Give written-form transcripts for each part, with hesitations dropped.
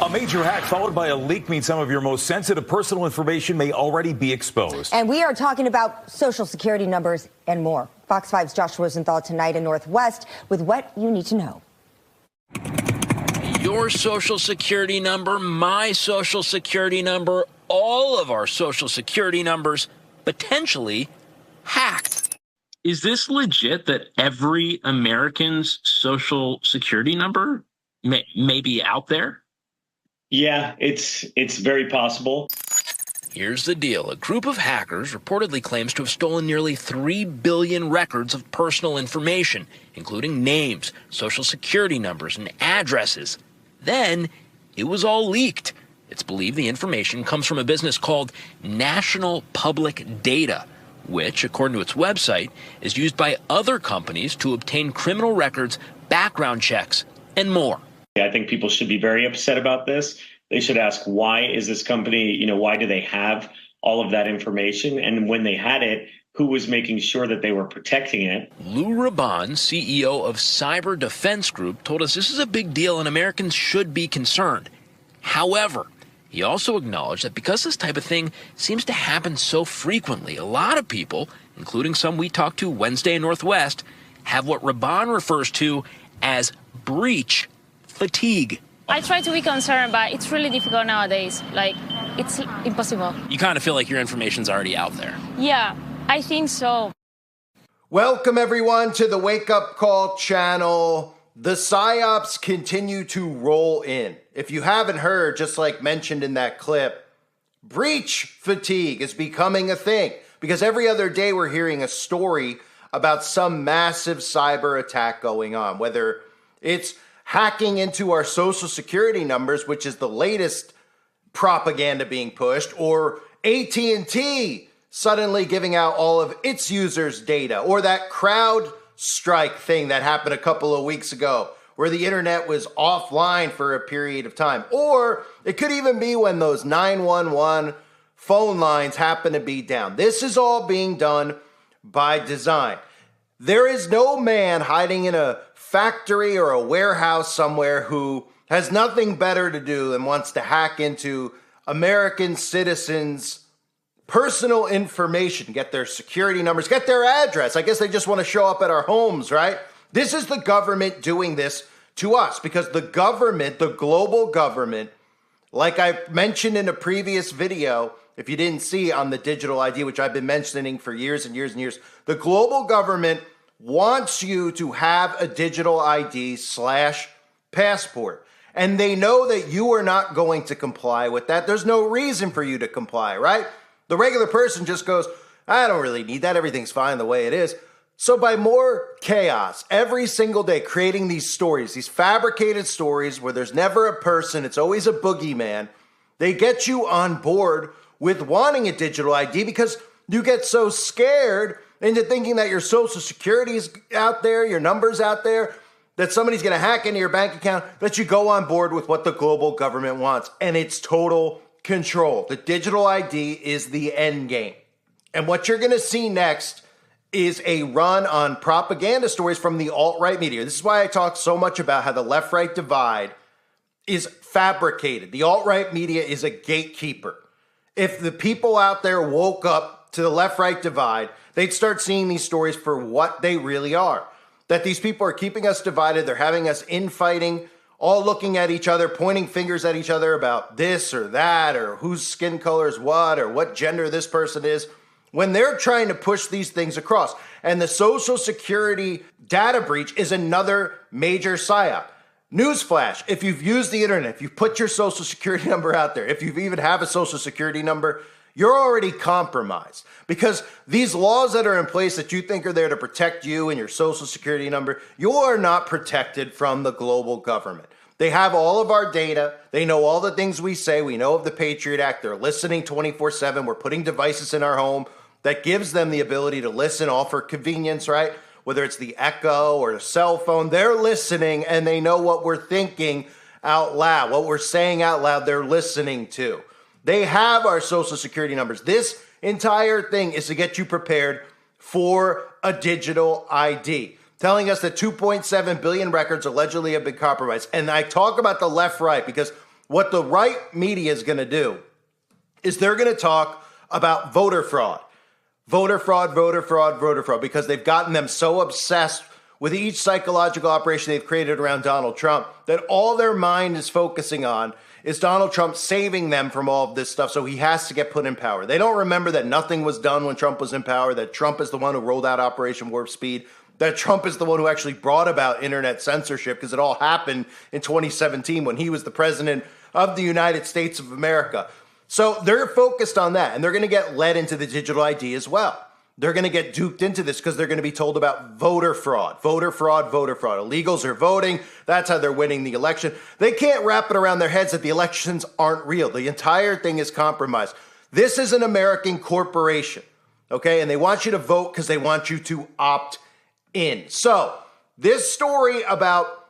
A major hack followed by a leak means some of your most sensitive personal information may already be exposed. And we are talking about Social Security numbers and more. Fox 5's Josh Rosenthal tonight in Northwest with what you need to know. Your Social Security number, my Social Security number, all of our Social Security numbers potentially hacked. Is this legit that every American's Social Security number may be out there? Yeah, it's very possible. Here's the deal. A group of hackers reportedly claims to have stolen nearly 3 billion records of personal information, including names, Social Security numbers, and addresses. Then it was all leaked. It's believed the information comes from a business called National Public Data, which, according to its website, is used by other companies to obtain criminal records, background checks, and more. I think people should be very upset about this. They should ask, why is this company, why do they have all of that information? And when they had it, who was making sure that they were protecting it? Lou Raban, CEO of Cyber Defense Group, told us this is a big deal and Americans should be concerned. However, he also acknowledged that because this type of thing seems to happen so frequently, a lot of people, including some we talked to Wednesday in Northwest, have what Raban refers to as breach fatigue. I try to be concerned, but it's really difficult nowadays. It's impossible. You kind of feel like your information's already out there. Yeah, I think so. Welcome, everyone, to the Wake Up Call channel. The Psyops continue to roll in. If you haven't heard, just like mentioned in that clip, breach fatigue is becoming a thing because every other day we're hearing a story about some massive cyber attack going on, whether it's hacking into our Social Security numbers, which is the latest propaganda being pushed, or AT&T suddenly giving out all of its users' data, or that CrowdStrike thing that happened a couple of weeks ago where the internet was offline for a period of time. Or it could even be when those 911 phone lines happen to be down. This is all being done by design. There is no man hiding in a factory or a warehouse somewhere who has nothing better to do than wants to hack into American citizens' personal information, get their security numbers, get their address. I guess they just want to show up at our homes, right? This is the government doing this to us because the government, the global government, like I mentioned in a previous video, if you didn't see on the digital ID, which I've been mentioning for years and years and years, the global government wants you to have a digital ID/passport. And they know that you are not going to comply with that. There's no reason for you to comply, right? The regular person just goes, I don't really need that. Everything's fine the way it is. So by more chaos every single day, creating these stories, these fabricated stories where there's never a person, it's always a boogeyman, they get you on board with wanting a digital ID because you get so scared into thinking that your Social Security is out there, your number's out there, that somebody's going to hack into your bank account, that you go on board with what the global government wants. And it's total control. The digital ID is the end game. And what you're going to see next is a run on propaganda stories from the alt-right media. This is why I talk so much about how the left-right divide is fabricated. The alt-right media is a gatekeeper. If the people out there woke up to the left-right divide, they'd start seeing these stories for what they really are. That these people are keeping us divided, they're having us infighting, all looking at each other, pointing fingers at each other about this or that, or whose skin color is what, or what gender this person is, when they're trying to push these things across. And the Social Security data breach is another major psyop. Newsflash, if you've used the internet, if you've put your Social Security number out there, if you even have a Social Security number, you're already compromised because these laws that are in place that you think are there to protect you and your Social Security number, you are not protected from the global government. They have all of our data. They know all the things we say. We know of the Patriot Act. They're listening 24/7. We're putting devices in our home that gives them the ability to listen, all for convenience, right? Whether it's the Echo or the cell phone, they're listening and they know what we're thinking out loud, what we're saying out loud, they're listening to. They have our Social Security numbers. This entire thing is to get you prepared for a digital ID, telling us that 2.7 billion records allegedly have been compromised. And I talk about the left-right because what the right media is going to do is they're going to talk about voter fraud. Voter fraud, voter fraud, voter fraud, because they've gotten them so obsessed with each psychological operation they've created around Donald Trump that all their mind is focusing on is Donald Trump saving them from all of this stuff, so he has to get put in power. They don't remember that nothing was done when Trump was in power, that Trump is the one who rolled out Operation Warp Speed, that Trump is the one who actually brought about internet censorship, because it all happened in 2017 when he was the president of the United States of America. So they're focused on that, and they're going to get led into the digital ID as well. They're going to get duped into this because they're going to be told about voter fraud, voter fraud, voter fraud. Illegals are voting. That's how they're winning the election. They can't wrap it around their heads that the elections aren't real. The entire thing is compromised. This is an American corporation, okay? And they want you to vote because they want you to opt in. So this story about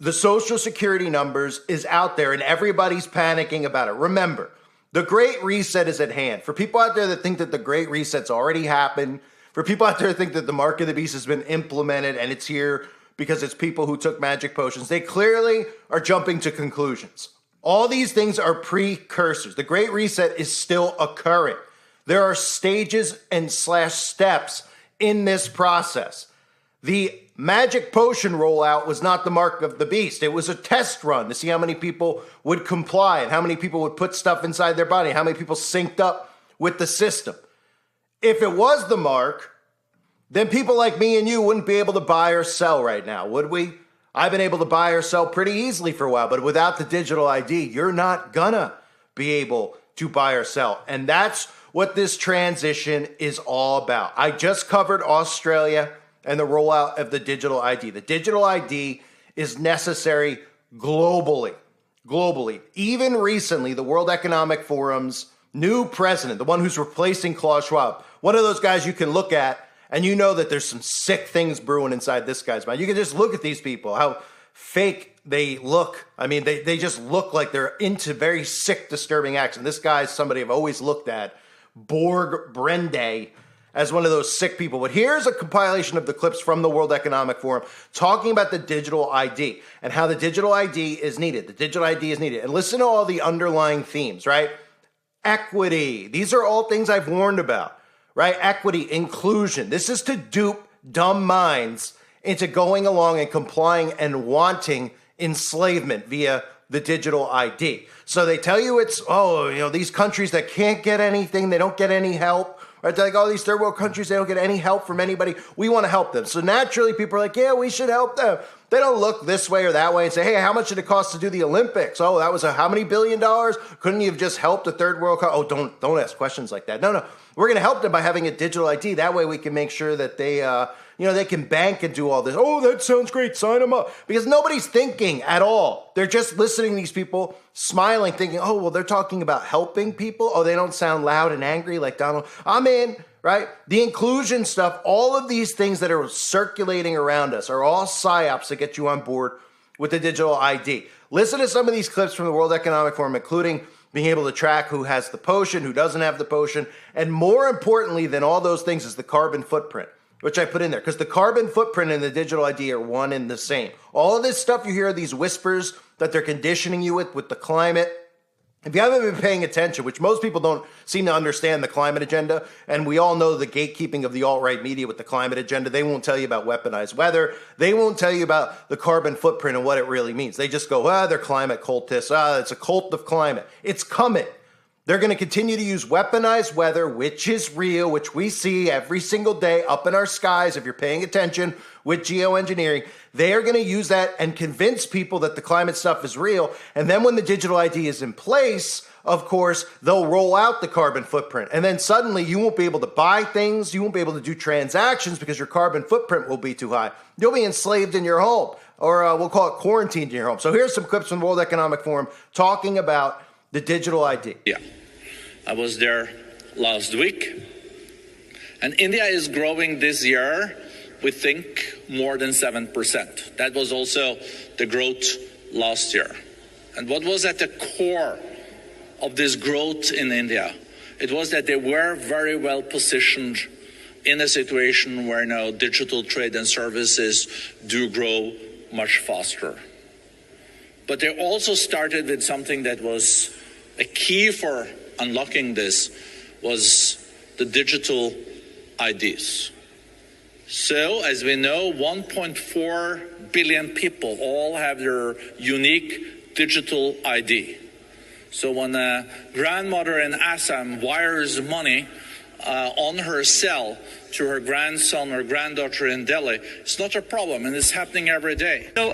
the Social Security numbers is out there and everybody's panicking about it. Remember, the Great Reset is at hand. For people out there that think that the Great Reset's already happened, for people out there that think that the Mark of the Beast has been implemented and it's here because it's people who took magic potions, they clearly are jumping to conclusions. All these things are precursors. The Great Reset is still occurring. There are stages and steps in this process. The magic potion rollout was not the mark of the beast. It was a test run to see how many people would comply and how many people would put stuff inside their body, how many people synced up with the system. If it was the mark, then people like me and you wouldn't be able to buy or sell right now, would we? I've been able to buy or sell pretty easily for a while, but without the digital ID, you're not gonna be able to buy or sell. And that's what this transition is all about. I just covered Australia and the rollout of the digital ID. The digital ID is necessary globally. Even recently, the World Economic Forum's new president, the one who's replacing Klaus Schwab, one of those guys you can look at and you know that there's some sick things brewing inside this guy's mind. You can just look at these people, how fake they look. I mean, they just look like they're into very sick, disturbing acts. And this guy's somebody I've always looked at, Borg Brende, as one of those sick people. But here's a compilation of the clips from the World Economic Forum talking about the digital ID and how the digital ID is needed. The digital ID is needed. And listen to all the underlying themes, right? Equity. These are all things I've warned about, right? Equity, inclusion. This is to dupe dumb minds into going along and complying and wanting enslavement via the digital ID. So they tell you it's, these countries that can't get anything, they don't get any help. Right? They're like, oh, these third world countries, they don't get any help from anybody. We want to help them. So naturally, people are like, yeah, we should help them. They don't look this way or that way and say, hey, how much did it cost to do the Olympics? Oh, that was how many $1 billion? Couldn't you have just helped a third world country? Oh, don't ask questions like that. No. We're going to help them by having a digital ID. That way we can make sure that they, they can bank and do all this. Oh, that sounds great. Sign them up. Because nobody's thinking at all. They're just listening to these people, smiling, thinking, oh, well, they're talking about helping people. Oh, they don't sound loud and angry like Donald. I'm in, right? The inclusion stuff, all of these things that are circulating around us are all psyops that get you on board with the digital ID. Listen to some of these clips from the World Economic Forum, including being able to track who has the potion, who doesn't have the potion. And more importantly than all those things is the carbon footprint, which I put in there, because the carbon footprint and the digital ID are one and the same. All of this stuff you hear, these whispers that they're conditioning you with the climate. If you haven't been paying attention, which most people don't seem to understand the climate agenda, and we all know the gatekeeping of the alt-right media with the climate agenda, they won't tell you about weaponized weather. They won't tell you about the carbon footprint and what it really means. They just go, they're climate cultists. It's a cult of climate. It's coming. They're going to continue to use weaponized weather, which is real, which we see every single day up in our skies, if you're paying attention, with geoengineering. They are going to use that and convince people that the climate stuff is real. And then when the digital ID is in place, of course, they'll roll out the carbon footprint. And then suddenly you won't be able to buy things. You won't be able to do transactions because your carbon footprint will be too high. You'll be enslaved in your home, or we'll call it quarantined in your home. So here's some clips from the World Economic Forum talking about the digital ID. Yeah, I was there last week. And India is growing this year, we think, more than 7%. That was also the growth last year. And what was at the core of this growth in India? It was that they were very well positioned in a situation where now digital trade and services do grow much faster. But they also started with something that was a key for unlocking this, was the digital IDs. So, as we know, 1.4 billion people all have their unique digital ID. So when a grandmother in Assam wires money on her cell to her grandson or granddaughter in Delhi, it's not a problem, and it's happening every day. So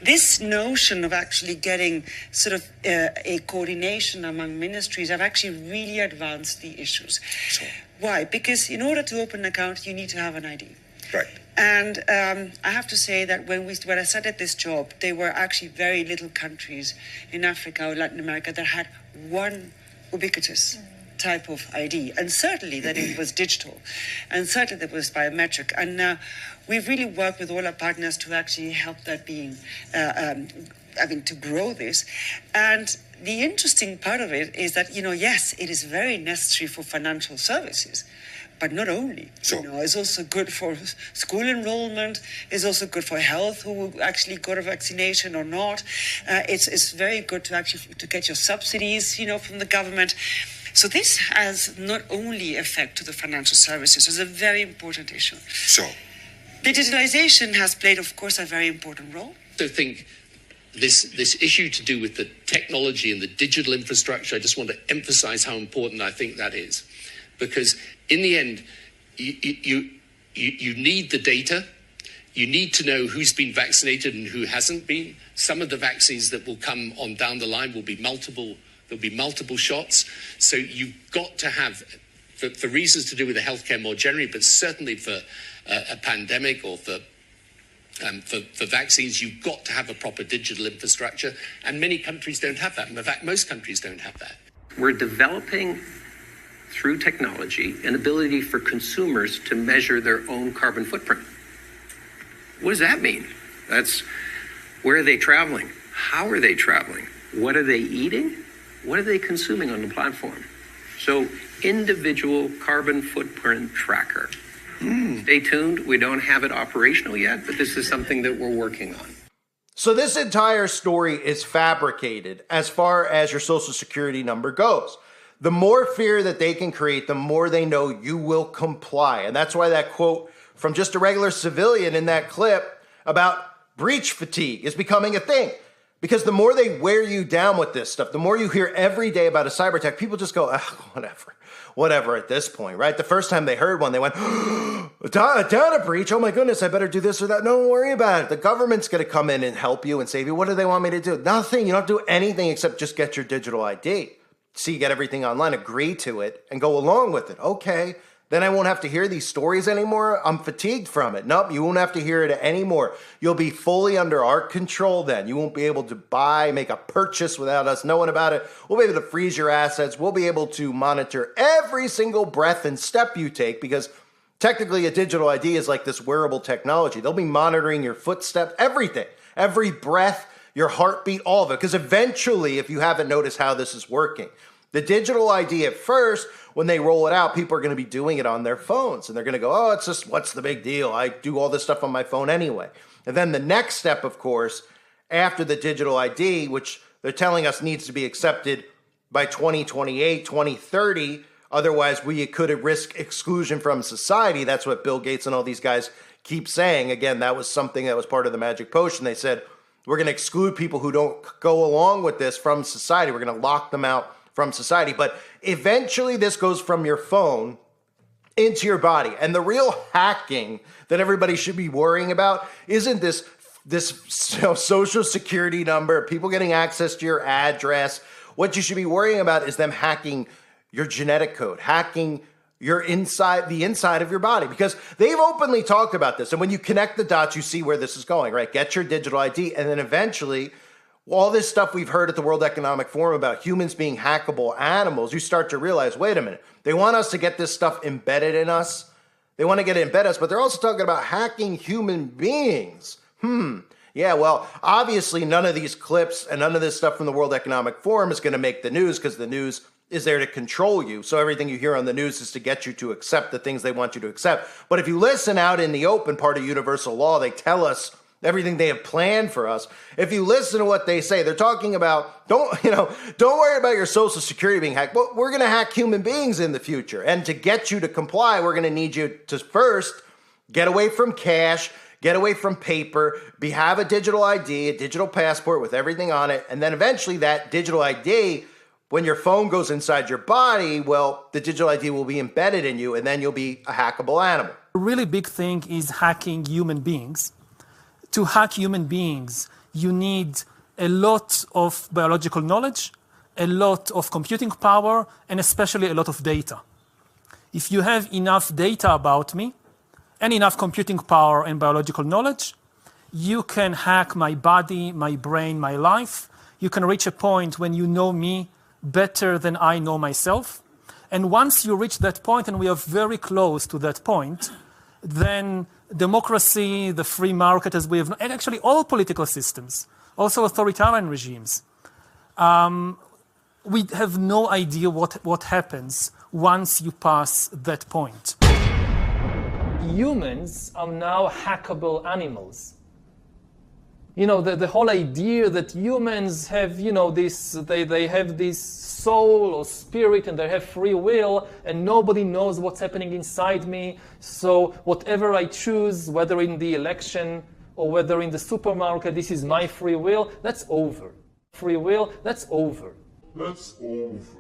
this notion of actually getting sort of a coordination among ministries have actually really advanced the issues. Sure. Why? Because in order to open an account, you need to have an ID. Right. And I have to say that when I started this job, there were actually very little countries in Africa or Latin America that had one ubiquitous type of ID, and certainly that it was digital, and certainly that was biometric. And we've really worked with all our partners to actually help that being, to grow this. And the interesting part of it is that, yes, it is very necessary for financial services, but not only. Sure. It's also good for school enrollment. It's also good for health, who actually got a vaccination or not. It's very good to get your subsidies, from the government. So this has not only effect to the financial services. It's a very important issue. Sure. Digitalization has played, of course, a very important role. I think this issue to do with the technology and the digital infrastructure, I just want to emphasize how important I think that is. Because in the end, you need the data. You need to know who's been vaccinated and who hasn't been. Some of the vaccines that will come on down the line will be multiple. There'll be multiple shots. So you've got to have, for reasons to do with the healthcare more generally, but certainly for a pandemic or for vaccines, you've got to have a proper digital infrastructure. And many countries don't have that. In fact, most countries don't have that. We're developing, through technology, an ability for consumers to measure their own carbon footprint. What does that mean? That's, where are they traveling? How are they traveling? What are they eating? What are they consuming on the platform? So, individual carbon footprint tracker. Stay tuned. We don't have it operational yet, but this is something that we're working on. So this entire story is fabricated as far as your social security number goes. The more fear that they can create, the more they know you will comply. And that's why that quote from just a regular civilian in that clip about breach fatigue is becoming a thing. Because the more they wear you down with this stuff, the more you hear every day about a cyber attack, people just go, whatever at this point, right? The first time they heard one, they went, a data breach, oh my goodness, I better do this or that. No, don't worry about it. The government's going to come in and help you and save you. What do they want me to do? Nothing. You don't have to do anything except just get your digital ID. So you get everything online, agree to it, and go along with it. Okay. Then I won't have to hear these stories anymore. I'm fatigued from it. Nope, you won't have to hear it anymore. You'll be fully under our control then. You won't be able to make a purchase without us knowing about it. We'll be able to freeze your assets. We'll be able to monitor every single breath and step you take, because technically a digital ID is like this wearable technology. They'll be monitoring your footsteps, everything, every breath, your heartbeat, all of it. Because eventually, if you haven't noticed how this is working, the digital ID at first, when they roll it out, people are going to be doing it on their phones. And they're going to go, oh, it's just, what's the big deal? I do all this stuff on my phone anyway. And then the next step, of course, after the digital ID, which they're telling us needs to be accepted by 2028, 2030. Otherwise, we could risk exclusion from society. That's what Bill Gates and all these guys keep saying. Again, that was something that was part of the magic potion. They said, we're going to exclude people who don't go along with this from society. We're going to lock them out from society. But eventually this goes from your phone into your body. And the real hacking that everybody should be worrying about isn't this social security number, people getting access to your address. What you should be worrying about is them hacking your genetic code, hacking your the inside of your body, because they've openly talked about this. And when you connect the dots, you see where this is going, right? Get your digital ID, and then eventually all this stuff we've heard at the World Economic Forum about humans being hackable animals, you start to realize, wait a minute, they want us to get this stuff embedded in us. They want to get it embedded in us, but they're also talking about hacking human beings. Yeah, well, obviously none of these clips and none of this stuff from the World Economic Forum is going to make the news, because the news is there to control you. So everything you hear on the news is to get you to accept the things they want you to accept. But if you listen out in the open, part of universal law, they tell us everything they have planned for us. If you listen to what they say, they're talking about, don't worry about your Social Security being hacked. But we're going to hack human beings in the future. And to get you to comply, we're going to need you to first get away from cash, get away from paper, have a digital ID, a digital passport with everything on it. And then eventually that digital ID, when your phone goes inside your body, well, the digital ID will be embedded in you, and then you'll be a hackable animal. A really big thing is hacking human beings. To hack human beings, you need a lot of biological knowledge, a lot of computing power, and especially a lot of data. If you have enough data about me and enough computing power and biological knowledge, you can hack my body, my brain, my life. You can reach a point when you know me better than I know myself. And once you reach that point, and we are very close to that point, then democracy, the free market as we have, and actually all political systems, also authoritarian regimes, we have no idea what happens once you pass that point. Humans are now hackable animals. You know, the whole idea that humans have, they have this soul or spirit and they have free will and nobody knows what's happening inside me. So whatever I choose, whether in the election or whether in the supermarket, this is my free will, that's over. Free will, that's over. That's over.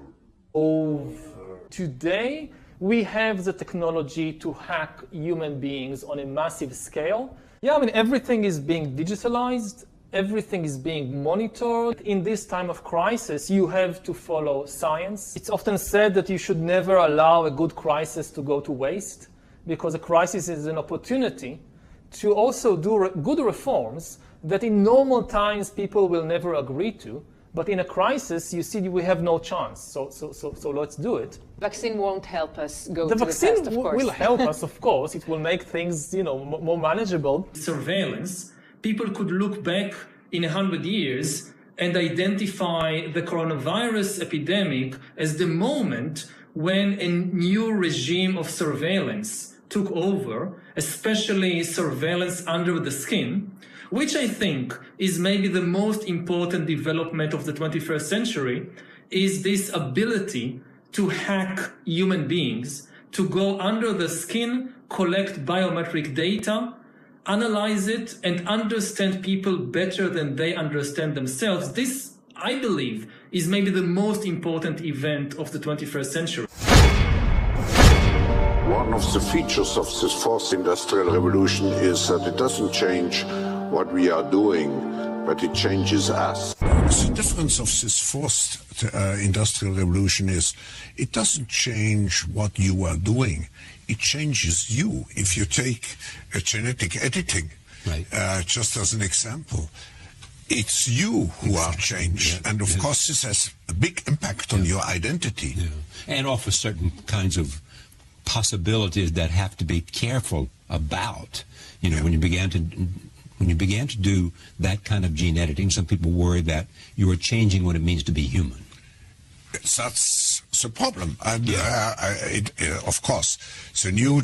Over. Today, we have the technology to hack human beings on a massive scale. Yeah, I mean, everything is being digitalized, everything is being monitored. In this time of crisis, you have to follow science. It's often said that you should never allow a good crisis to go to waste, because a crisis is an opportunity to also do good reforms that in normal times people will never agree to. But in a crisis, you see, we have no chance. So let's do it. Vaccine won't help us go to the test, of course. The vaccine will help us, of course. It will make things, more manageable. Surveillance. People could look back in 100 years and identify the coronavirus epidemic as the moment when a new regime of surveillance took over, especially surveillance under the skin, which I think is maybe the most important development of the 21st century, is this ability to hack human beings, to go under the skin, collect biometric data, analyze it, and understand people better than they understand themselves. This, I believe, is maybe the most important event of the 21st century. One of the features of this fourth industrial revolution is that it doesn't change what we are doing, but it changes us. The difference of this fourth industrial revolution is it doesn't change what you are doing. It changes you. If you take genetic editing, right. Just as an example, it's you who are changed. Yeah. And of course, this has a big impact on your identity. Yeah. And offers certain kinds of possibilities that have to be careful about. When you began to do that kind of gene editing, some people worry that you are changing what it means to be human. That's the problem. And of course, the new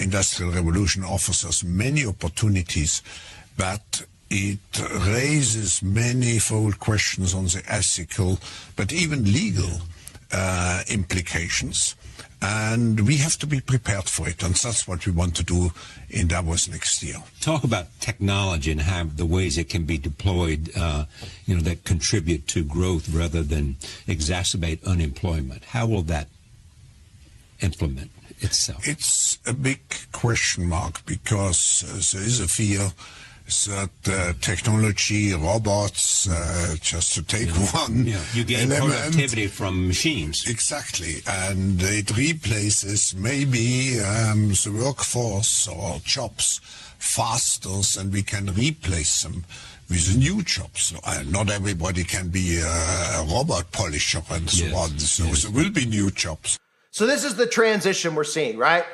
industrial revolution offers us many opportunities, but it raises manifold questions on the ethical, but even legal implications. And we have to be prepared for it, and that's what we want to do in Davos next year. Talk about technology and how the ways it can be deployed, that contribute to growth rather than exacerbate unemployment. How will that implement itself? It's a big question mark, because there is a fear that technology, robots, just to take one you gain productivity from machines. Exactly, and it replaces maybe the workforce or jobs faster than we can replace them with new jobs. Not everybody can be a robot polisher and so on, so there will be new jobs. So this is the transition we're seeing, right?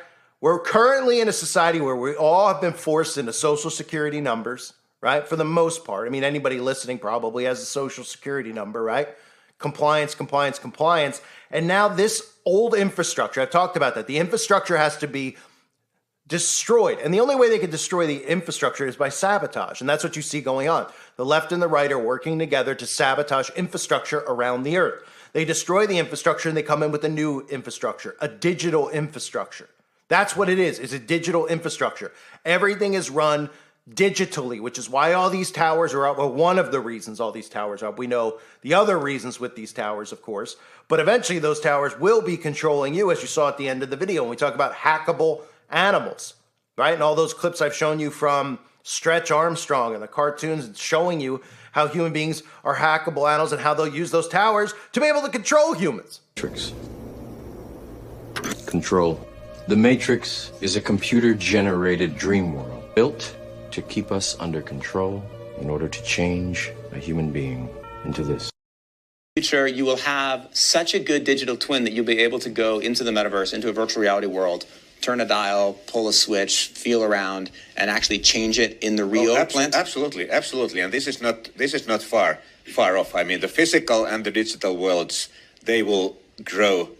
We're currently in a society where we all have been forced into social security numbers, right? For the most part. I mean, anybody listening probably has a social security number, right? Compliance, compliance, compliance. And now this old infrastructure, I've talked about that. The infrastructure has to be destroyed. And the only way they could destroy the infrastructure is by sabotage. And that's what you see going on. The left and the right are working together to sabotage infrastructure around the earth. They destroy the infrastructure and they come in with a new infrastructure, a digital infrastructure. That's what it is. It's a digital infrastructure. Everything is run digitally, which is why all these towers are up. Well, one of the reasons all these towers are up. We know the other reasons with these towers, of course. But eventually those towers will be controlling you, as you saw at the end of the video when we talk about hackable animals, right? And all those clips I've shown you from Stretch Armstrong and the cartoons showing you how human beings are hackable animals and how they'll use those towers to be able to control humans. Matrix. Control. The Matrix is a computer-generated dream world built to keep us under control in order to change a human being into this. Future, you will have such a good digital twin that you'll be able to go into the metaverse, into a virtual reality world, turn a dial, pull a switch, feel around, and actually change it in the real plant? Absolutely, absolutely. And this is not far off. I mean, the physical and the digital worlds, they will grow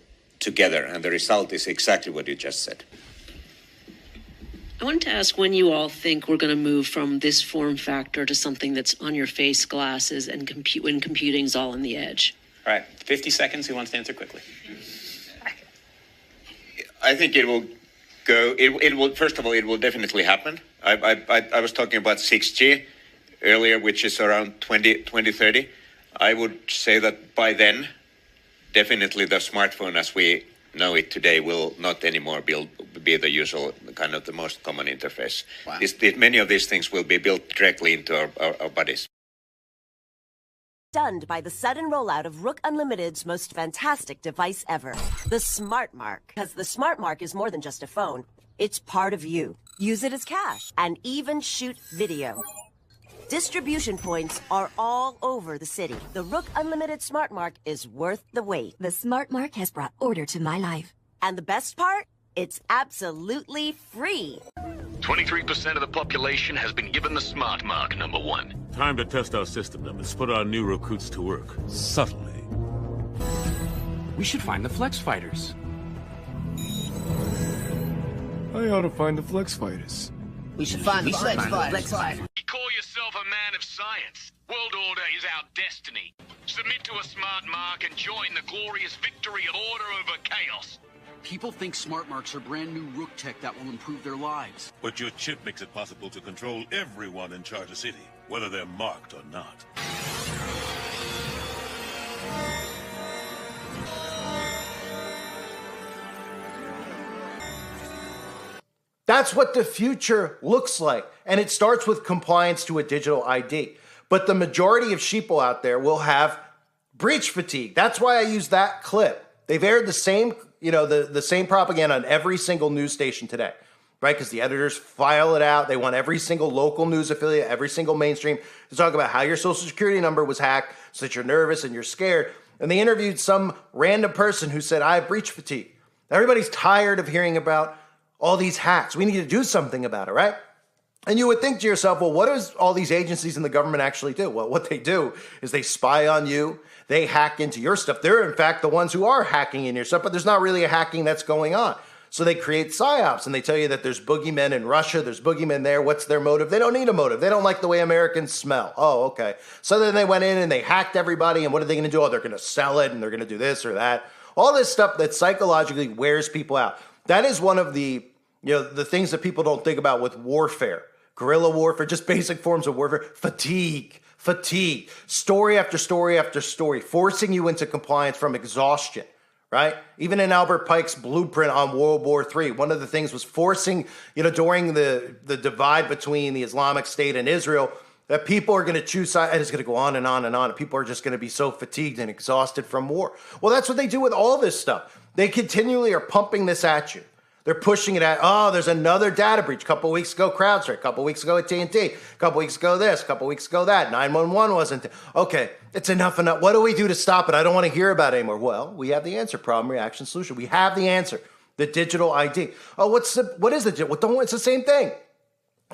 together, and the result is exactly what you just said. I wanted to ask when you all think we're going to move from this form factor to something that's on your face, glasses, and when computing's all on the edge. All right, 50 seconds. Who wants to answer quickly? I think it will go. It will. First of all, it will definitely happen. I was talking about 6G earlier, which is around 2030. I would say that by then, definitely the smartphone as we know it today will not anymore be the usual kind of the most common interface. Wow. Many of these things will be built directly into our bodies. Stunned by the sudden rollout of Rook Unlimited's most fantastic device ever, the Smart Mark. Because the Smart Mark is more than just a phone. It's part of you. Use it as cash and even shoot video. Distribution points are all over the city. The Rook Unlimited Smart Mark is worth the wait. The Smart Mark has brought order to my life. And the best part? It's absolutely free. 23% of the population has been given the Smart Mark, number one. Time to test our system, Let's put our new recruits to work. Subtly. We should find the Flex Fighters. I ought to find the Flex Fighters. We should find the Flex Fighters. You call yourself a man of science. World order is our destiny. Submit to a Smart Mark and join the glorious victory of order over chaos. People think Smart Marks are brand new Rook tech that will improve their lives. But your chip makes it possible to control everyone in Charter City, whether they're marked or not. That's what the future looks like. And it starts with compliance to a digital ID. But the majority of sheeple out there will have breach fatigue. That's why I use that clip. They've aired the same, the same propaganda on every single news station today, right? Because the editors file it out. They want every single local news affiliate, every single mainstream to talk about how your social security number was hacked so that you're nervous and you're scared. And they interviewed some random person who said, I have breach fatigue. Everybody's tired of hearing about all these hacks. We need to do something about it, right? And you would think to yourself, well, what does all these agencies in the government actually do? Well, what they do is they spy on you. They hack into your stuff. They're, in fact, the ones who are hacking in your stuff, but there's not really a hacking that's going on. So they create psyops, and they tell you that there's boogeymen in Russia, there's boogeymen there. What's their motive? They don't need a motive. They don't like the way Americans smell. Oh, okay. So then they went in and they hacked everybody, and what are they going to do? Oh, they're going to sell it, and they're going to do this or that. All this stuff that psychologically wears people out. That is one of the things that people don't think about with warfare. Guerrilla warfare, just basic forms of warfare. Fatigue, story after story after story, forcing you into compliance from exhaustion, right? Even in Albert Pike's blueprint on World War III, one of the things was forcing, during the divide between the Islamic State and Israel, that people are going to choose sides, and it's going to go on and on and on, and people are just going to be so fatigued and exhausted from war. Well, that's what they do with all this stuff. They continually are pumping this at you. They're pushing it at, there's another data breach. A couple weeks ago, CrowdStrike. A couple weeks ago, AT&T. A couple weeks ago, this. A couple weeks ago, that. 911 wasn't. Okay, it's enough. What do we do to stop it? I don't want to hear about it anymore. Well, we have the answer. Problem, reaction, solution. We have the answer. The digital ID. Oh, what is the? It's the same thing.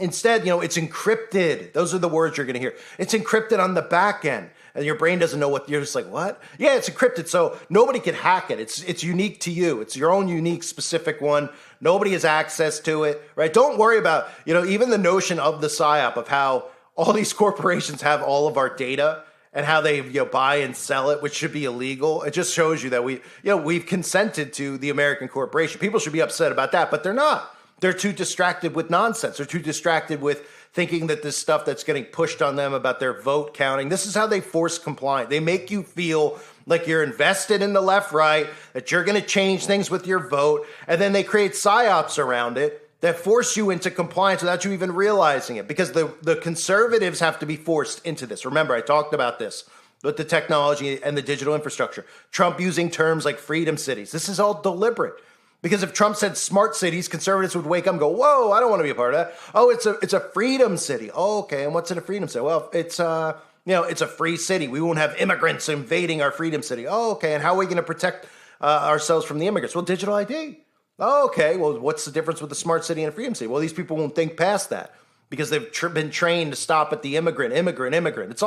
Instead, it's encrypted. Those are the words you're going to hear. It's encrypted on the back end. and your brain doesn't know what, you're just like, what? Yeah, it's encrypted, so nobody can hack it. It's unique to you. It's your own unique specific one. Nobody has access to it, right? Don't worry about, even the notion of the Psyop, of how all these corporations have all of our data and how they buy and sell it, which should be illegal. It just shows you that we've consented to the American corporation. People should be upset about that, but they're not. They're too distracted with nonsense. They're too distracted with thinking that this stuff that's getting pushed on them about their vote counting. This is how they force compliance. They make you feel like you're invested in the left, right, that you're going to change things with your vote, and then they create psyops around it that force you into compliance without you even realizing it, because the conservatives have to be forced into this. Remember, I talked about this with the technology and the digital infrastructure. Trump using terms like freedom cities. This is all deliberate. Because if Trump said smart cities, conservatives would wake up and go, whoa, I don't want to be a part of that. Oh, it's a freedom city. Oh, okay, and what's in a freedom city? Well, it's a free city. We won't have immigrants invading our freedom city. Oh, okay, and how are we going to protect ourselves from the immigrants? Well, digital ID. Oh, okay, well, what's the difference with a smart city and a freedom city? Well, these people won't think past that because they've been trained to stop at the immigrant. It's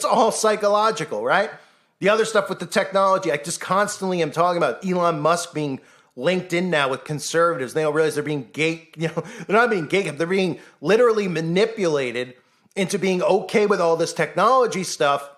all psychological, right? The other stuff with the technology, I just constantly am talking about Elon Musk being linked in now with conservatives. They don't realize they're being they're not being gatekept. They're being literally manipulated into being okay with all this technology stuff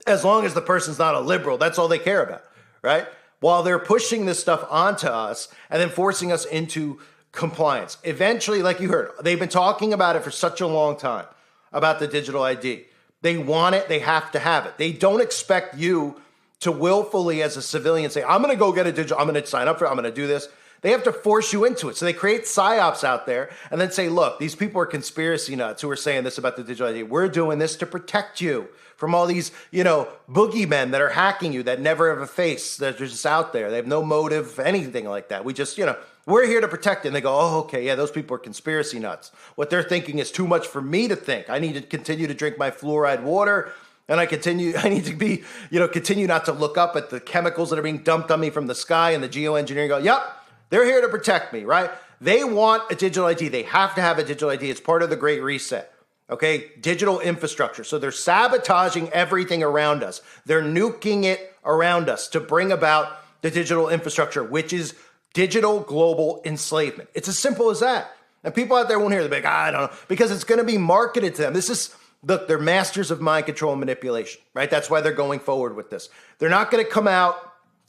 as long as the person's not a liberal. That's all they care about, right? While they're pushing this stuff onto us and then forcing us into compliance. Eventually, like you heard, they've been talking about it for such a long time, about the digital ID. They want it. They have to have it. They don't expect you to willfully, as a civilian, say, I'm going to go get a digital, I'm going to sign up for it, I'm going to do this. They have to force you into it. So they create psyops out there and then say, look, these people are conspiracy nuts who are saying this about the digital ID. We're doing this to protect you from all these, boogeymen that are hacking you, that never have a face, that are just out there. They have no motive, anything like that. We just, we're here to protect it. And they go, oh, okay, yeah, those people are conspiracy nuts. What they're thinking is too much for me to think. I need to continue to drink my fluoride water. And I need to be, continue not to look up at the chemicals that are being dumped on me from the sky, and the geoengineering go, yep, they're here to protect me, right? They want a digital ID. They have to have a digital ID. It's part of the Great Reset, okay? Digital infrastructure. So they're sabotaging everything around us. They're nuking it around us to bring about the digital infrastructure, which is digital global enslavement. It's as simple as that. And people out there won't hear it. They're like, I don't know, because it's going to be marketed to them. Look, they're masters of mind control and manipulation, right? That's why they're going forward with this. They're not going to come out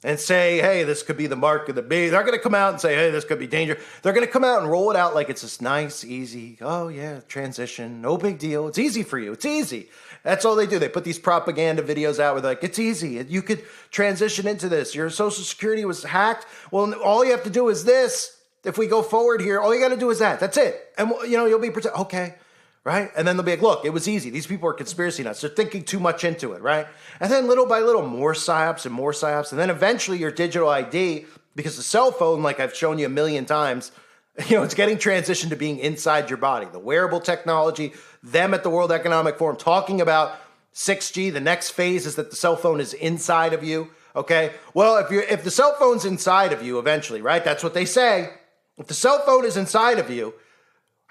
and say, hey, this could be the mark of the beast. They're not going to come out and say, hey, this could be danger. They're going to come out and roll it out like it's this nice, easy, oh, yeah, transition, no big deal. It's easy for you. It's easy. That's all they do. They put these propaganda videos out where they're like, it's easy. You could transition into this. Your Social Security was hacked. Well, all you have to do is this. If we go forward here, all you got to do is that. That's it. And, you'll be protected. Okay. Right? And then they'll be like, look, it was easy. These people are conspiracy nuts. They're thinking too much into it, right? And then little by little, more psyops and more psyops. And then eventually your digital ID, because the cell phone, like I've shown you a million times, it's getting transitioned to being inside your body. The wearable technology, them at the World Economic Forum talking about 6G, the next phase is that the cell phone is inside of you, okay? Well, if the cell phone's inside of you eventually, right? That's what they say. If the cell phone is inside of you,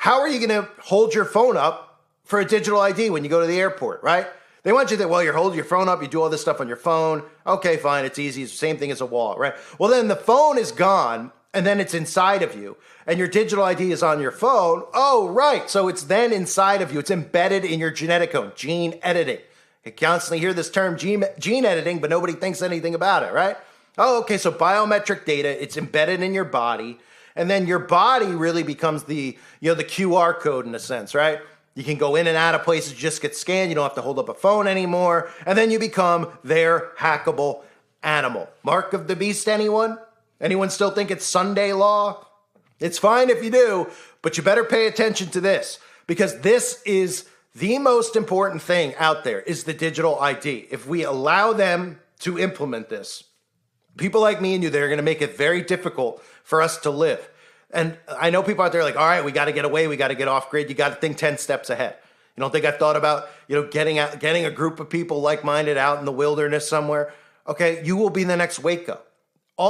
how are you going to hold your phone up for a digital ID when you go to the airport, right? They want you to, you're holding your phone up, you do all this stuff on your phone. Okay, fine, it's easy. It's the same thing as a wallet, right? Well, then the phone is gone, and then it's inside of you, and your digital ID is on your phone. Oh, right. So it's then inside of you. It's embedded in your genetic code, gene editing. You constantly hear this term gene editing, but nobody thinks anything about it, right? Oh, okay, so biometric data, it's embedded in your body. And then your body really becomes the QR code in a sense, right? You can go in and out of places, just get scanned. You don't have to hold up a phone anymore. And then you become their hackable animal. Mark of the beast, anyone? Anyone still think it's Sunday law? It's fine if you do, but you better pay attention to this, because this is the most important thing out there, is the digital ID. If we allow them to implement this, people like me and you, they're going to make it very difficult for us to live. And I know people out there are like, all right, we got to get away. We got to get off grid. You got to think 10 steps ahead. You don't think I've thought about, getting a group of people like-minded out in the wilderness somewhere? Okay, you will be the next Waco.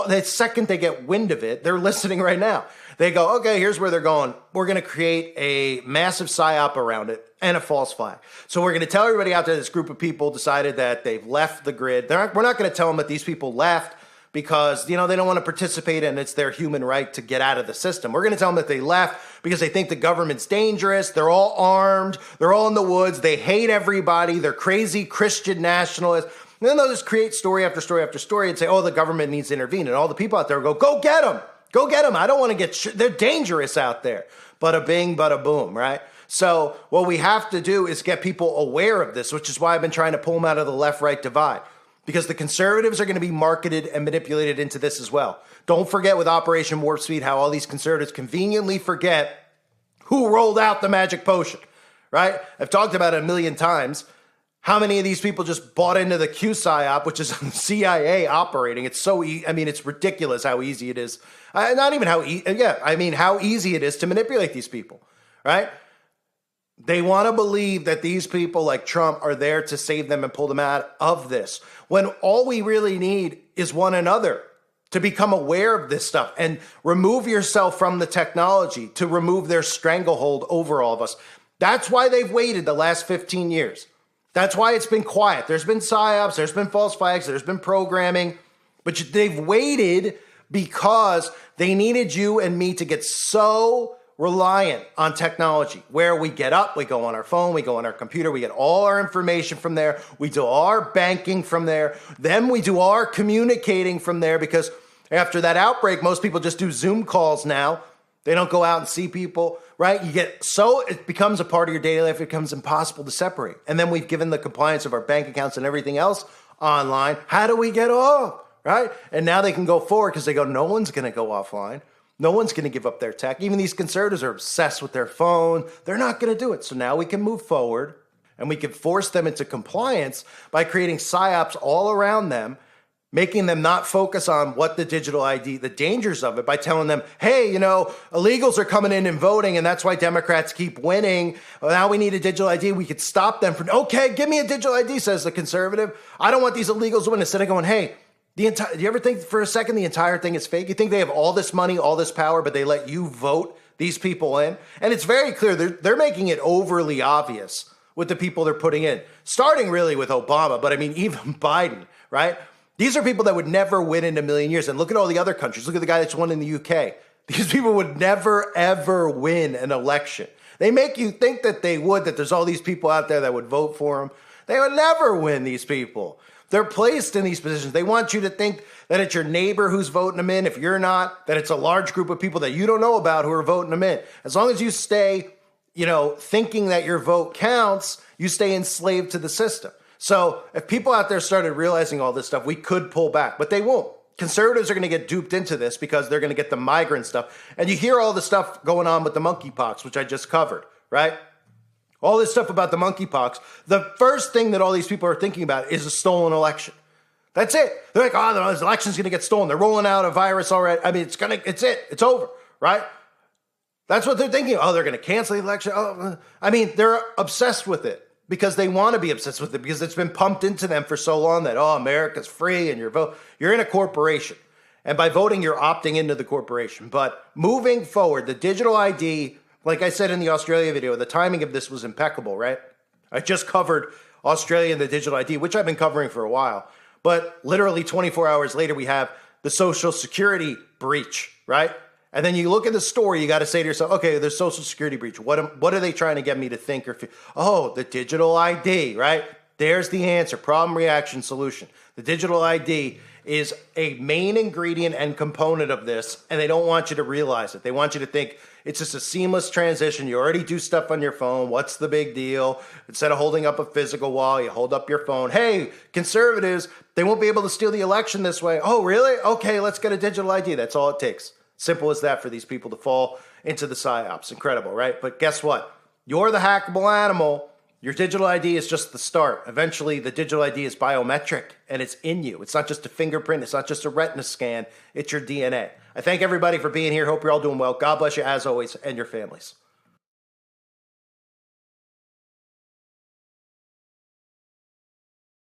the second they get wind of it, they're listening right now. They go, okay, here's where they're going. We're going to create a massive psyop around it and a false flag. So we're going to tell everybody out there, this group of people decided that they've left the grid. We're not going to tell them that these people left because, they don't want to participate and it's their human right to get out of the system. We're going to tell them that they left because they think the government's dangerous. They're all armed. They're all in the woods. They hate everybody. They're crazy Christian nationalists. And then they'll just create story after story after story and say, oh, the government needs to intervene. And all the people out there will go get them. Go get them. I don't want to get they're dangerous out there. Bada bing, bada boom, right? So what we have to do is get people aware of this, which is why I've been trying to pull them out of the left-right divide. Because the conservatives are going to be marketed and manipulated into this as well. Don't forget with Operation Warp Speed how all these conservatives conveniently forget who rolled out the magic potion, right? I've talked about it a million times. How many of these people just bought into the Q Psyop, which is CIA operating? It's so it's ridiculous how easy it is. Not even how how easy it is to manipulate these people, right? They want to believe that these people like Trump are there to save them and pull them out of this, when all we really need is one another to become aware of this stuff and remove yourself from the technology to remove their stranglehold over all of us. That's why they've waited the last 15 years. That's why it's been quiet. There's been psyops, there's been false flags, there's been programming, but they've waited because they needed you and me to get so reliant on technology, where we get up, we go on our phone, we go on our computer, we get all our information from there, we do all our banking from there, then we do our communicating from there, because after that outbreak, most people just do Zoom calls now. They don't go out and see people, right? It becomes a part of your daily life. It becomes impossible to separate. And then we've given the compliance of our bank accounts and everything else online. How do we get off, right? And now they can go forward because they go, no one's going to go offline. No one's going to give up their tech. Even these conservatives are obsessed with their phone. They're not going to do it. So now we can move forward and we can force them into compliance by creating psyops all around them, making them not focus on what the digital ID, the dangers of it, by telling them, hey, illegals are coming in and voting, and that's why Democrats keep winning. Well, now we need a digital ID. We could stop them from, okay, give me a digital ID, says the conservative. I don't want these illegals to win. Instead of going, hey, do you ever think for a second the entire thing is fake? You think they have all this money, all this power, but they let you vote these people in? And it's very clear they're making it overly obvious with the people they're putting in, starting really with Obama, but even Biden, right? These are people that would never win in a million years. And look at all the other countries. Look at the guy that's won in the UK. These people would never, ever win an election. They make you think that they would, that there's all these people out there that would vote for them. They would never win, these people. They're placed in these positions. They want you to think that it's your neighbor who's voting them in. If you're not, that it's a large group of people that you don't know about who are voting them in. As long as you stay, thinking that your vote counts, you stay enslaved to the system. So if people out there started realizing all this stuff, we could pull back, but they won't. Conservatives are going to get duped into this because they're going to get the migrant stuff. And you hear all the stuff going on with the monkeypox, which I just covered, right? All this stuff about the monkeypox. The first thing that all these people are thinking about is a stolen election. That's it. They're like, oh, this election's going to get stolen. They're rolling out a virus already. It's it. It's over, right? That's what they're thinking. Oh, they're going to cancel the election. They're obsessed with it. Because they want to be obsessed with it, because it's been pumped into them for so long that, America's free and you're in a corporation. And by voting, you're opting into the corporation. But moving forward, the digital ID, like I said in the Australia video, the timing of this was impeccable, right? I just covered Australia and the digital ID, which I've been covering for a while. But literally 24 hours later, we have the Social Security breach, right? And then you look at the story, you got to say to yourself, okay, there's social security breach. What are they trying to get me to think or feel? Oh, the digital ID, right? There's the answer. Problem, reaction, solution. The digital ID is a main ingredient and component of this, and they don't want you to realize it. They want you to think it's just a seamless transition. You already do stuff on your phone. What's the big deal? Instead of holding up a physical wall, you hold up your phone. Hey, conservatives, they won't be able to steal the election this way. Oh, really? Okay, let's get a digital ID. That's all it takes. Simple as that for these people to fall into the psyops. Incredible, right? But guess what? You're the hackable animal. Your digital ID is just the start. Eventually, the digital ID is biometric, and it's in you. It's not just a fingerprint. It's not just a retina scan. It's your DNA. I thank everybody for being here. Hope you're all doing well. God bless you, as always, and your families.